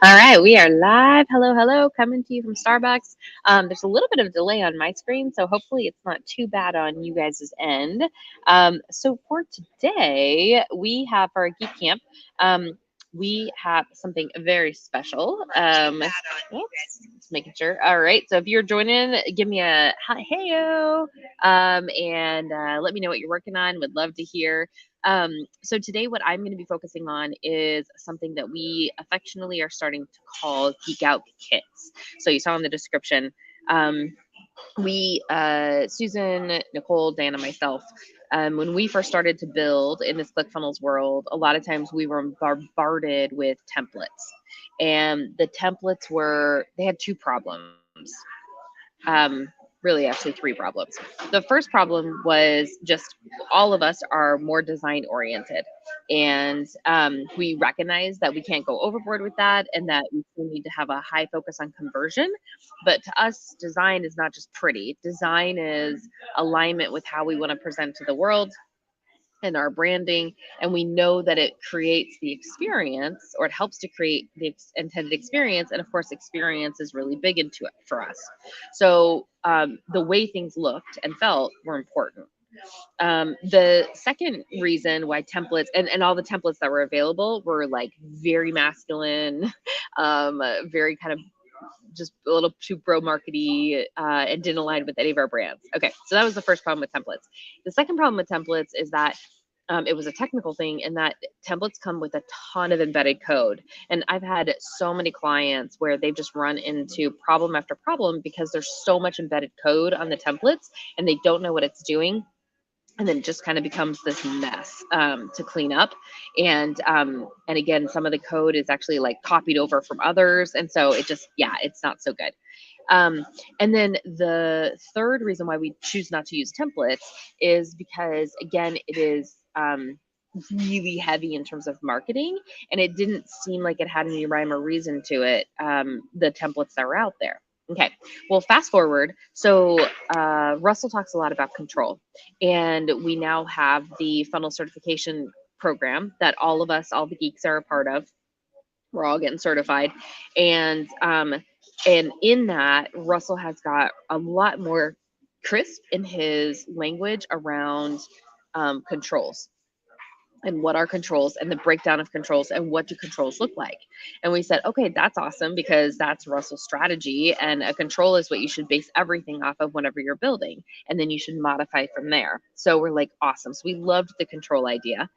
All right, we are live. Hello, hello, coming to you from Starbucks. There's a little bit of delay on my screen, so hopefully it's not too bad on you guys' end. So for today, we have our Geek Camp. We have something very special. Just making sure. All right, so if you're joining, give me a heyo, and let me know what you're working on. Would love to hear. So today, what I'm going to be focusing on is something that we affectionately are starting to call GeekOut Kits. So you saw in the description, um, Susan, Nicole, Dan, and myself, when we first started to build in this ClickFunnels world, a lot of times we were bombarded with templates. And the templates they had two problems. Really, actually, three problems. The first problem was just all of us are more design oriented. And we recognize that we can't go overboard with that and that we still need to have a high focus on conversion. But to us, design is not just pretty, design is alignment with how we want to present to the world and our branding, and we know that it creates the experience, or it helps to create the intended experience. And of course, experience is really big into it for us. So the way things looked and felt were important. The second reason why templates and all the templates that were available were like very masculine, very kind of just a little too bro markety, and didn't align with any of our brands. Okay, so that was the first problem with templates. The second problem with templates is that it was a technical thing, and that templates come with a ton of embedded code. And I've had so many clients where they've just run into problem after problem because there's so much embedded code on the templates and they don't know what it's doing, and then it just kind of becomes this mess to clean up. And again, some of the code is actually like copied over from others, and so it just, yeah, it's not so good. And then the third reason why we choose not to use templates is because, again, it is really heavy in terms of marketing, and it didn't seem like it had any rhyme or reason to it, the templates that were out there. Okay, well, fast forward. So Russell talks a lot about control, and we now have the funnel certification program that all of us, all the geeks, are a part of. We're all getting certified, and in that, Russell has got a lot more crisp in his language around controls, and what are controls, and the breakdown of controls, and what do controls look like. And we said, okay, that's awesome, because that's Russell's strategy, and a control is what you should base everything off of whenever you're building, and then you should modify from there. So we're like, awesome. So we loved the control idea.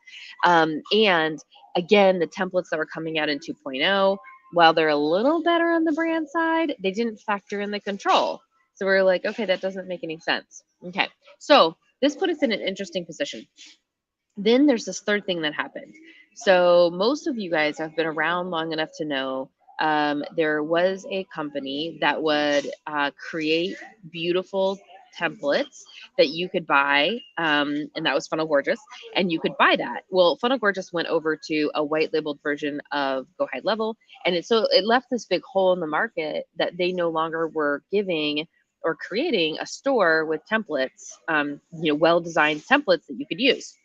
And again, the templates that were coming out in 2.0, while they're a little better on the brand side, they didn't factor in the control. So we're like, okay, that doesn't make any sense. Okay, so this put us in an interesting position. Then there's this third thing that happened. So most of you guys have been around long enough to know, there was a company that would create beautiful templates that you could buy, and that was Funnel Gorgeous, and you could buy that. Well, Funnel Gorgeous went over to a white labeled version of Go High Level, and it left this big hole in the market that they no longer were giving or creating a store with templates, well designed templates that you could use.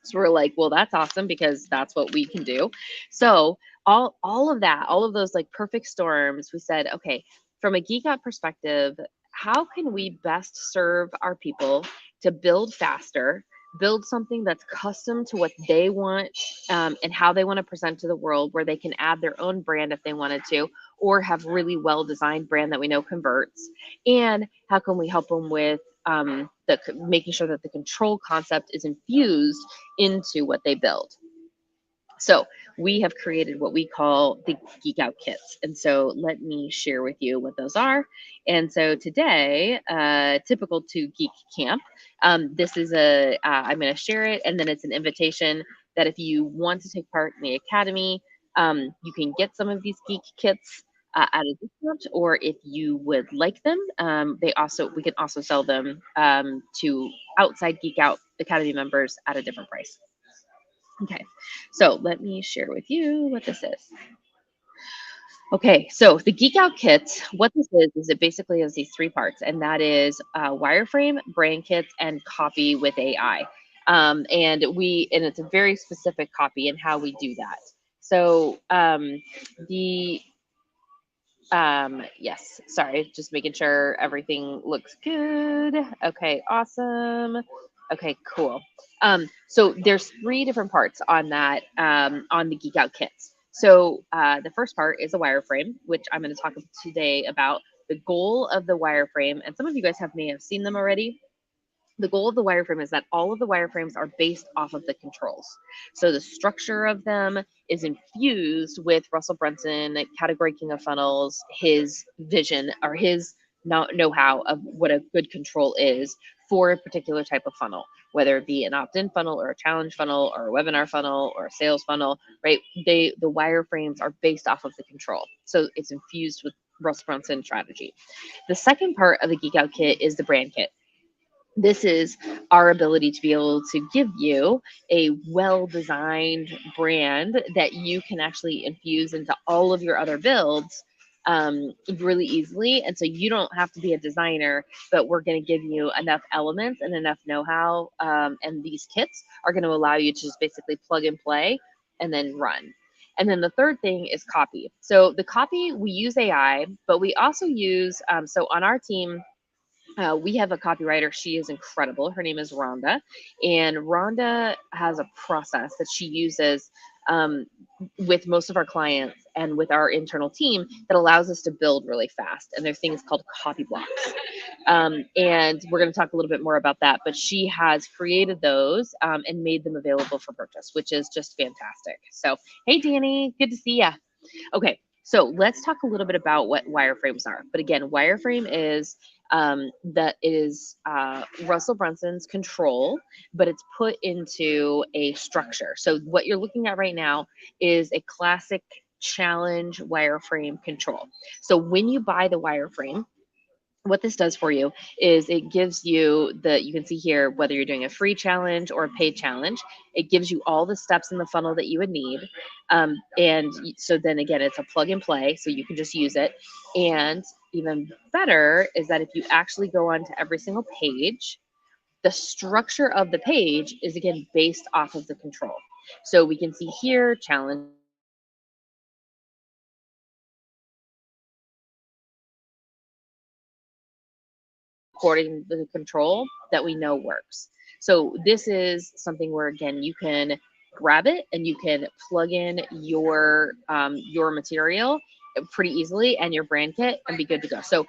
So we're like, well, that's awesome, because that's what we can do. So all of that, all of those like perfect storms, we said, okay, from a geek out perspective, how can we best serve our people to build faster, build something that's custom to what they want, and how they want to present to the world, where they can add their own brand if they wanted to, or have really well designed brand that we know converts. And how can we help them with making sure that the control concept is infused into what they build. So we have created what we call the Geek Out Kits. And so let me share with you what those are. And so today, typical to Geek Camp, this is I'm going to share it, and then it's an invitation that if you want to take part in the Academy, you can get some of these Geek Kits at a discount, or if you would like them, we can also sell them to outside Geek Out Academy members at a different price. Okay, so let me share with you what this is. Okay, so the Geek Out Kits, what this is it basically has these three parts, and that is wireframe, brand kits, and copy with AI. And it's a very specific copy and how we do that. So yes, sorry, just making sure everything looks good. Okay, awesome. Okay, cool. So there's 3 different parts on that, on the Geek Out Kits. So the first part is a wireframe, which I'm going to talk today about the goal of the wireframe. And some of you guys may have seen them already. The goal of the wireframe is that all of the wireframes are based off of the controls. So the structure of them is infused with Russell Brunson, Category King of Funnels, his vision or his know-how of what a good control is for a particular type of funnel, whether it be an opt-in funnel or a challenge funnel or a webinar funnel or a sales funnel, right? The wireframes are based off of the control. So it's infused with Russell Brunson strategy. The second part of the Geek Out Kit is the brand kit. This is our ability to be able to give you a well-designed brand that you can actually infuse into all of your other builds really easily. And so you don't have to be a designer, but we're going to give you enough elements and enough know-how. And these kits are going to allow you to just basically plug and play and then run. And then the third thing is copy. So the copy, we use AI, but we also use, so on our team, we have a copywriter. She is incredible. Her name is Rhonda. And Rhonda has a process that she uses with most of our clients and with our internal team that allows us to build really fast. And there's things called copy blocks. And we're going to talk a little bit more about that. But she has created those and made them available for purchase, which is just fantastic. So, hey, Danny, good to see you. Okay, so let's talk a little bit about what wireframes are. But again, wireframe is Russell Brunson's control, but it's put into a structure. So what you're looking at right now is a classic challenge wireframe control. So when you buy the wireframe, what this does for you is it gives you you can see here, whether you're doing a free challenge or a paid challenge, it gives you all the steps in the funnel that you would need. And so then again, it's a plug and play, so you can just use it. And even better is that if you actually go onto every single page, the structure of the page is again based off of the control. So we can see here, challenge according to the control that we know works. So this is something where again you can grab it and you can plug in your material pretty easily and your brand kit and be good to go. So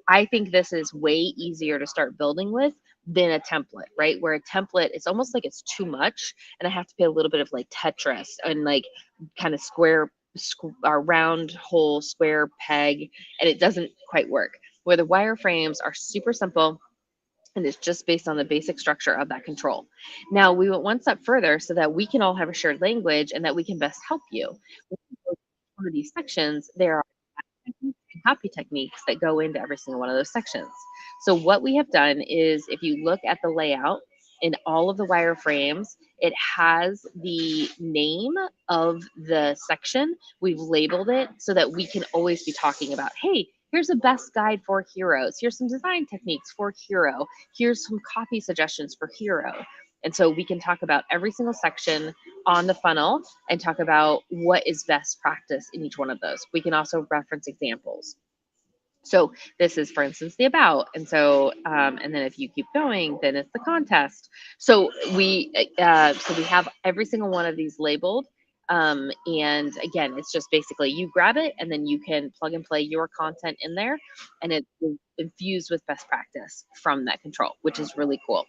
I think this is way easier to start building with than a template, right? Where a template, it's almost like it's too much and I have to pay a little bit of like Tetris and like kind of round hole square peg, and it doesn't quite work. Where the wireframes are super simple and it's just based on the basic structure of that control. Now we went one step further so that we can all have a shared language and that we can best help you. One of these sections, there are copy techniques that go into every single one of those sections. So what we have done is if you look at the layout in all of the wireframes, it has the name of the section. We've labeled it so that we can always be talking about, hey, here's a best guide for heroes. Here's some design techniques for hero. Here's some copy suggestions for hero. And so we can talk about every single section on the funnel and talk about what is best practice in each one of those. We can also reference examples. So this is, for instance, the about. And so, and then if you keep going, then it's the contest. So we have every single one of these labeled. And again, it's just basically you grab it and then you can plug and play your content in there and it's infused with best practice from that control, which is really cool.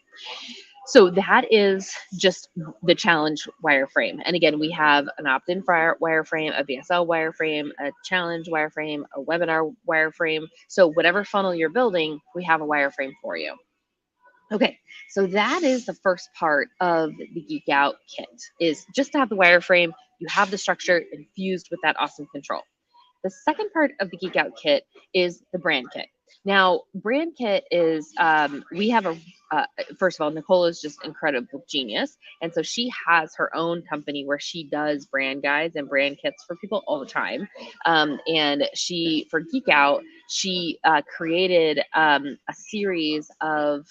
So that is just the challenge wireframe. And again, we have an opt-in wireframe, a VSL wireframe, a challenge wireframe, a webinar wireframe. So whatever funnel you're building, we have a wireframe for you. Okay, so that is the first part of the Geek Out Kit, is just to have the wireframe, you have the structure infused with that awesome control. The second part of the Geek Out Kit is the brand kit. Now, brand kit is, we have first of all, Nicole is just incredible genius. And so she has her own company where she does brand guides and brand kits for people all the time. And for Geek Out, she created a series of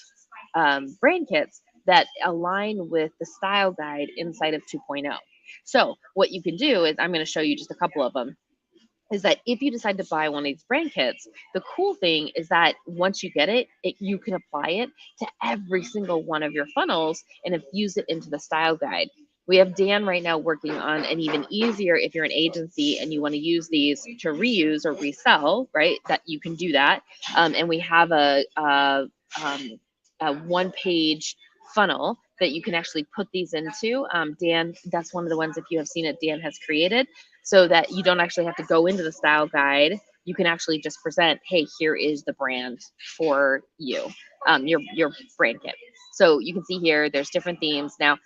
brand kits that align with the style guide inside of 2.0. So what you can do is, I'm going to show you just a couple of them, is that if you decide to buy one of these brand kits, the cool thing is that once you get it, you can apply it to every single one of your funnels and infuse it into the style guide. We have Dan right now working on an even easier, if you're an agency and you want to use these to reuse or resell, right, that you can do that. And we have a one-page funnel that you can actually put these into. Dan, that's one of the ones, if you have seen it, Dan has created, so that you don't actually have to go into the style guide. You can actually just present, hey, here is the brand for you, your brand kit. So you can see here, there's different themes. Now,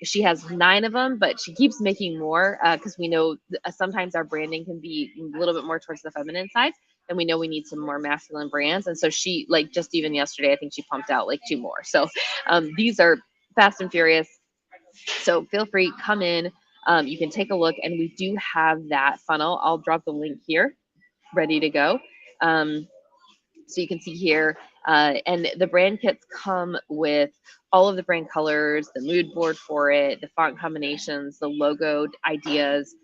she has 9 of them, but she keeps making more because we know sometimes our branding can be a little bit more towards the feminine side. And we know we need some more masculine brands. And so she, like, just even yesterday, I think she pumped out like 2 more. So these are fast and furious. So feel free, come in. You can take a look, and we do have that funnel. I'll drop the link here, ready to go. So you can see here, and the brand kits come with all of the brand colors, the mood board for it, the font combinations, the logo ideas,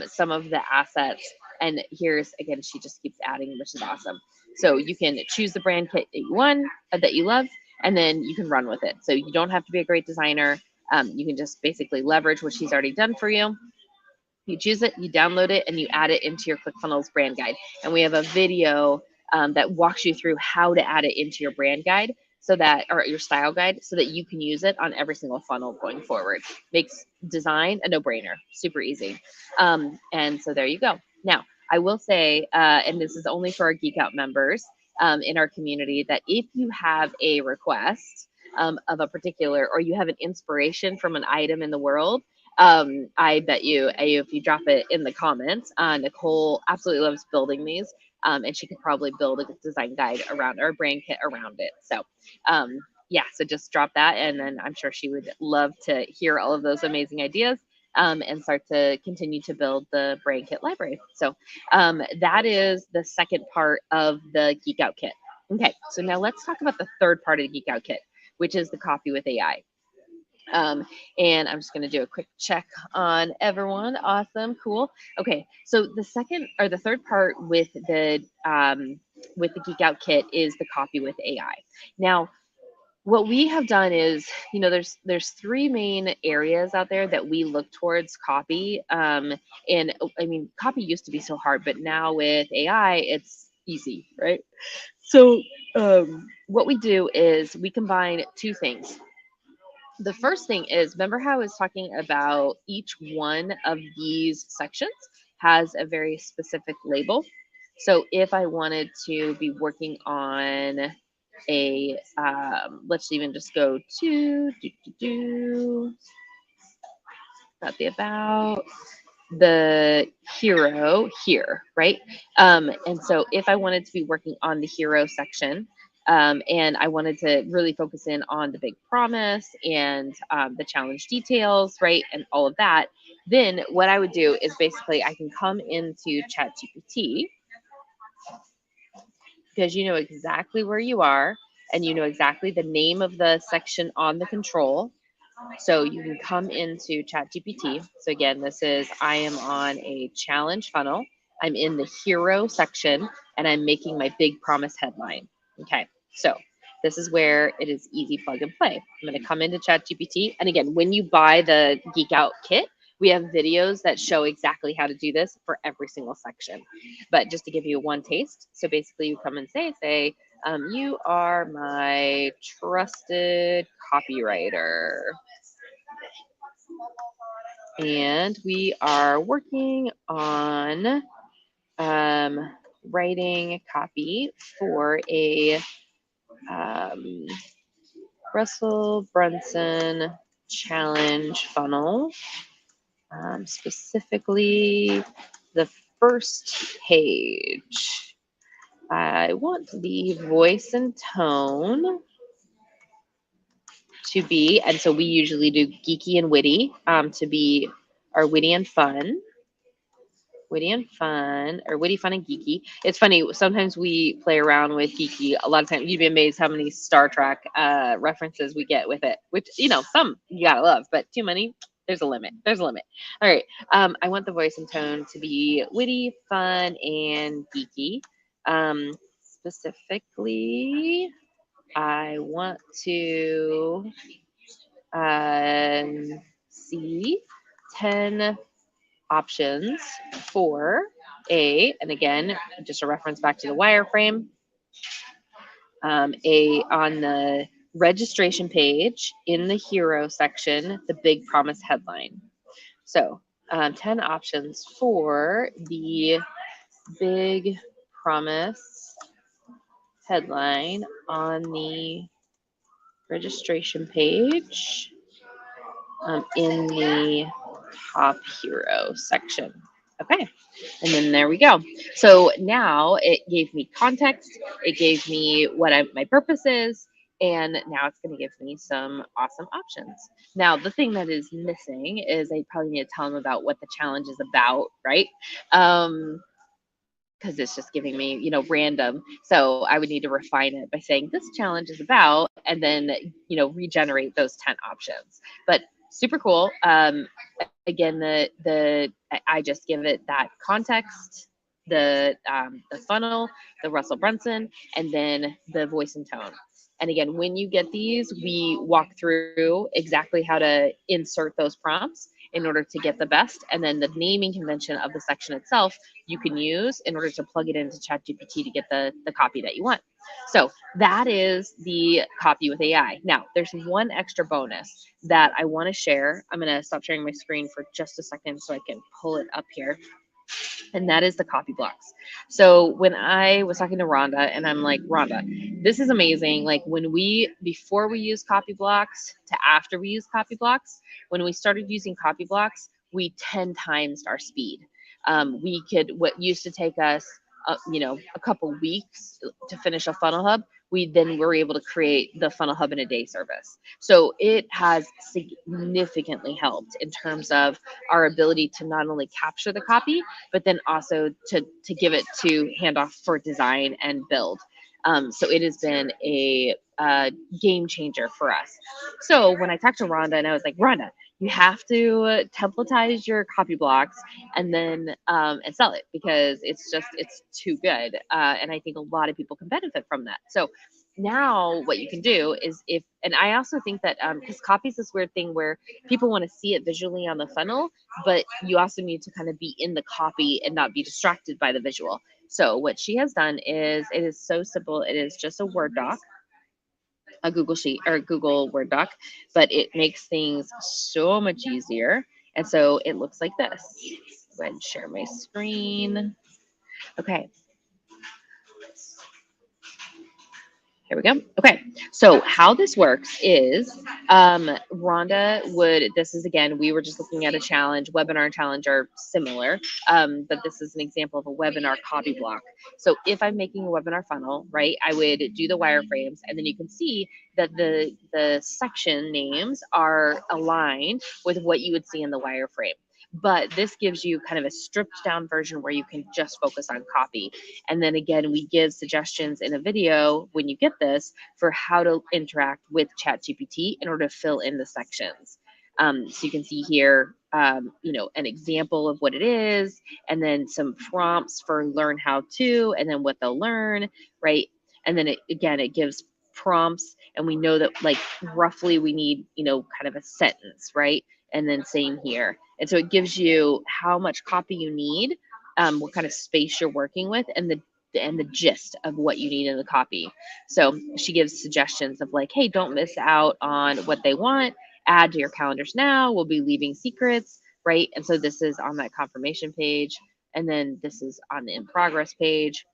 some of the assets. And here's, again, she just keeps adding, which is awesome. So you can choose the brand kit that you want, that you love, and then you can run with it. So you don't have to be a great designer. You can just basically leverage what she's already done for you. You choose it, you download it, and you add it into your ClickFunnels brand guide. And we have a video that walks you through how to add it into your brand guide, so that, or your style guide, so that you can use it on every single funnel going forward. Makes design a no-brainer, super easy. And so there you go. Now, I will say, and this is only for our Geek Out members in our community, that if you have a request of a particular, or you have an inspiration from an item in the world, I bet you, if you drop it in the comments, Nicole absolutely loves building these, and she could probably build a design guide around, or a brand kit around it. So yeah, so just drop that, and then I'm sure she would love to hear all of those amazing ideas, and start to continue to build the brand kit library. So that is the second part of the Geek Out Kit. Okay, so now let's talk about the third part of the Geek Out Kit, which is the copy with AI. And I'm just going to do a quick check on everyone. Awesome, cool. Okay, so the second, or the third part with the Geek Out Kit is the copy with AI. Now, what we have done is, there's 3 main areas out there that we look towards copy. And I mean, copy used to be so hard, but now with AI, it's easy, right? So what we do is we combine 2 things. The first thing is, remember how I was talking about each one of these sections has a very specific label. So if I wanted to be working on a, let's even just go to not the about, the hero here, right? And so if I wanted to be working on the hero section, and I wanted to really focus in on the big promise and the challenge details, right, and all of that, then what I would do is basically I can come into ChatGPT, because you know exactly where you are, and you know exactly the name of the section on the control. So you can come into ChatGPT. So again, this is, I am on a challenge funnel. I'm in the hero section, and I'm making my big promise headline. Okay, so this is where it is easy plug and play. I'm going to come into ChatGPT. And again, when you buy the Geek Out Kit, we have videos that show exactly how to do this for every single section. But just to give you one taste, so basically you come and say, you are my trusted copywriter, and we are working on writing copy for a Russell Brunson challenge funnel, specifically the first page. I want the voice and tone to be, and so we usually do geeky and witty, to be our witty and fun. witty and fun, or witty, fun, and geeky. It's funny, sometimes we play around with geeky. A lot of times, you'd be amazed how many Star Trek references we get with it, which, some you gotta love, but too many, there's a limit. There's a limit. All right. I want the voice and tone to be witty, fun, and geeky. Specifically, I want to see 10 options for and again, just a reference back to the wireframe, on the registration page in the hero section, the big promise headline. So 10 options for the big promise headline on the registration page in the top hero section. Okay, and then there we go. So now it gave me context, it gave me what my purpose is, and now it's going to give me some awesome options. Now, the thing that is missing is I probably need to tell them about what the challenge is about, right? Because it's just giving me, random. So I would need to refine it by saying this challenge is about, and then, regenerate those 10 options. But super cool. Again, I just give it that context, the funnel, the Russell Brunson, and then the voice and tone. And again, when you get these, we walk through exactly how to insert those prompts in order to get the best. And then the naming convention of the section itself, you can use in order to plug it into ChatGPT to get the copy that you want. So that is the copy with AI. Now, there's one extra bonus that I want to share. I'm going to stop sharing my screen for just a second so I can pull it up here. And that is the copy blocks. So when I was talking to Rhonda, and I'm like, Rhonda, this is amazing. Like before we use copy blocks to after we use copy blocks, when we started using copy blocks, we 10 times our speed. What used to take us, a couple weeks to finish a funnel hub, we then were able to create the funnel hub in a day service. So it has significantly helped in terms of our ability to not only capture the copy, but then also to give it to handoff for design and build. So it has been a game changer for us. So when I talked to Rhonda, and I was like, Rhonda, you have to templatize your copy blocks and then and sell it, because it's too good, and I think a lot of people can benefit from that. So now what you can do is, and I also think that because copy is this weird thing where people want to see it visually on the funnel, but you also need to kind of be in the copy and not be distracted by the visual. So what she has done is, it is so simple. It is just a Word doc, a Google Sheet or Google Word doc, but it makes things so much easier. And so it looks like this. Go ahead and share my screen. Okay. Here we go. Okay, so how this works is Rhonda this is, again, we were just looking at a challenge. Webinar and challenge are similar, but this is an example of a webinar copy block. So if I'm making a webinar funnel, right, I would do the wireframes, and then you can see that the section names are aligned with what you would see in the wireframe. But this gives you kind of a stripped down version where you can just focus on copy. And then again, we give suggestions in a video when you get this for how to interact with ChatGPT in order to fill in the sections. So you can see here, an example of what it is, and then some prompts for learn how to, and then what they'll learn, right? And then it gives prompts, and we know that like roughly we need, kind of a sentence, right? And then same here. And so it gives you how much copy you need, what kind of space you're working with, and the gist of what you need in the copy. So she gives suggestions of like, hey, don't miss out on what they want. Add to your calendars now. We'll be leaving secrets, right? And so this is on that confirmation page. And then this is on the in progress page.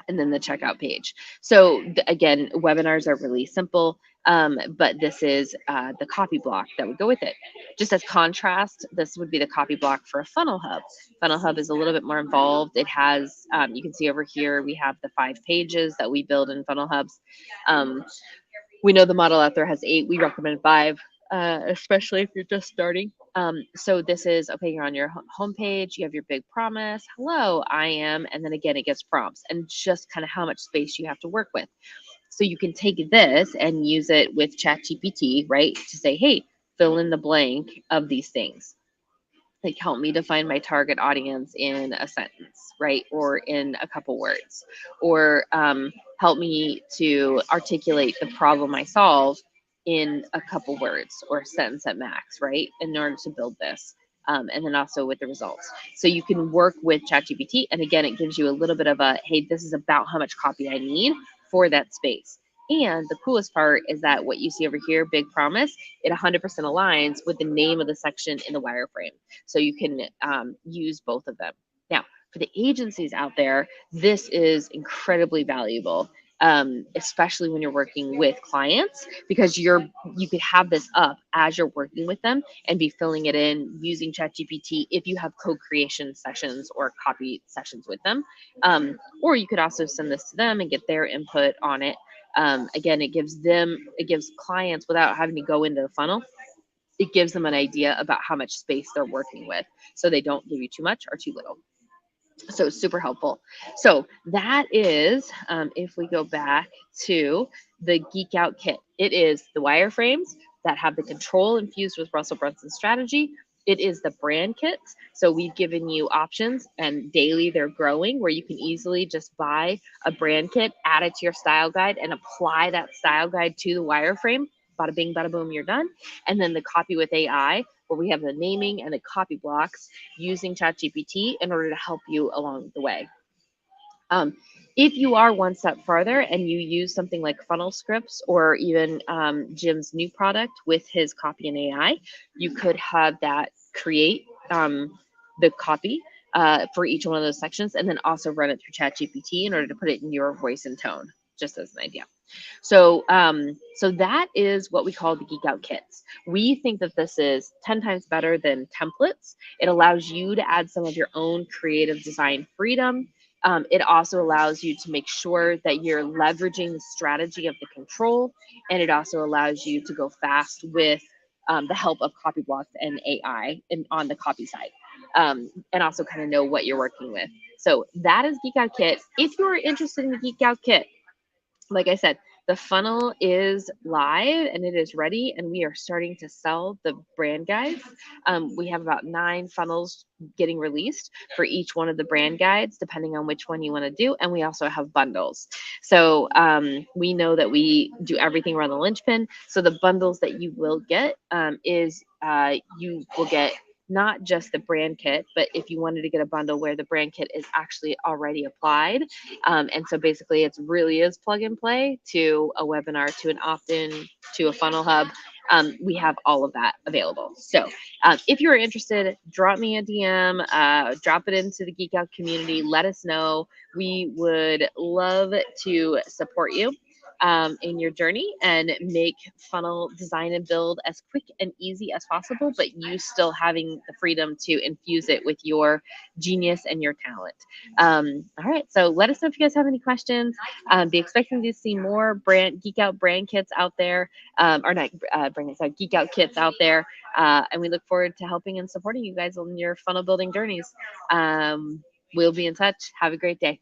And then the checkout page. So again, webinars are really simple, but this is the copy block that would go with it. Just as contrast, this would be the copy block for a funnel hub. Funnel hub is a little bit more involved. It has, you can see over here, we have the 5 pages that we build in funnel hubs. We know the model out there has 8. We recommend 5. especially if you're just starting. So this is okay. You're on your homepage. You have your big promise. Hello, I am, and then again, it gets prompts and just kind of how much space you have to work with. So you can take this and use it with ChatGPT, right? To say, hey, fill in the blank of these things, like help me define my target audience in a sentence, right? Or in a couple words, or help me to articulate the problem I solve in a couple words or a sentence at max, right? In order to build this. And then also with the results. So you can work with ChatGPT. And again, it gives you a little bit of a, hey, this is about how much copy I need for that space. And the coolest part is that what you see over here, big promise, it 100% aligns with the name of the section in the wireframe. So you can use both of them. Now, for the agencies out there, this is incredibly valuable, especially when you're working with clients, because you could have this up as you're working with them and be filling it in using ChatGPT if you have co-creation sessions or copy sessions with them. Or you could also send this to them and get their input on it. Again, it gives clients, without having to go into the funnel, it gives them an idea about how much space they're working with, so they don't give you too much or too little. So super helpful. So that is, if we go back to the Geek Out Kit, it is the wireframes that have the control infused with Russell Brunson's strategy. It is the brand kits. So we've given you options, and daily they're growing, where you can easily just buy a brand kit, add it to your style guide, and apply that style guide to the wireframe. Bada bing, bada boom, you're done. And then the copy with AI, where we have the naming and the copy blocks using ChatGPT in order to help you along the way. If you are one step farther and you use something like funnel scripts, or even Jim's new product with his copy and AI, you could have that create the copy for each one of those sections, and then also run it through ChatGPT in order to put it in your voice and tone, just as an idea. So, so that is what we call the Geek Out Kits. We think that this is 10 times better than templates. It allows you to add some of your own creative design freedom. It also allows you to make sure that you're leveraging the strategy of the control, and it also allows you to go fast with the help of copy blocks and AI on the copy side, and also kind of know what you're working with. So that is Geek Out Kit. If you're interested in the Geek Out Kit, like I said, the funnel is live and it is ready, and we are starting to sell the brand guides. We have about 9 funnels getting released for each one of the brand guides, depending on which one you want to do. And we also have bundles. So we know that we do everything around the linchpin. So the bundles that you will get is you will get not just the brand kit, but if you wanted to get a bundle where the brand kit is actually already applied. And so basically it really is plug and play to a webinar, to an opt-in, to a funnel hub. We have all of that available. So if you're interested, drop me a DM, drop it into the Geek Out community. Let us know. We would love to support you in your journey and make funnel design and build as quick and easy as possible, but you still having the freedom to infuse it with your genius and your talent. All right, so let us know if you guys have any questions. Be expecting to see more Geek Out brand kits out there, or not brand kits, Geek Out kits out there, and we look forward to helping and supporting you guys on your funnel building journeys. We'll be in touch. Have a great day.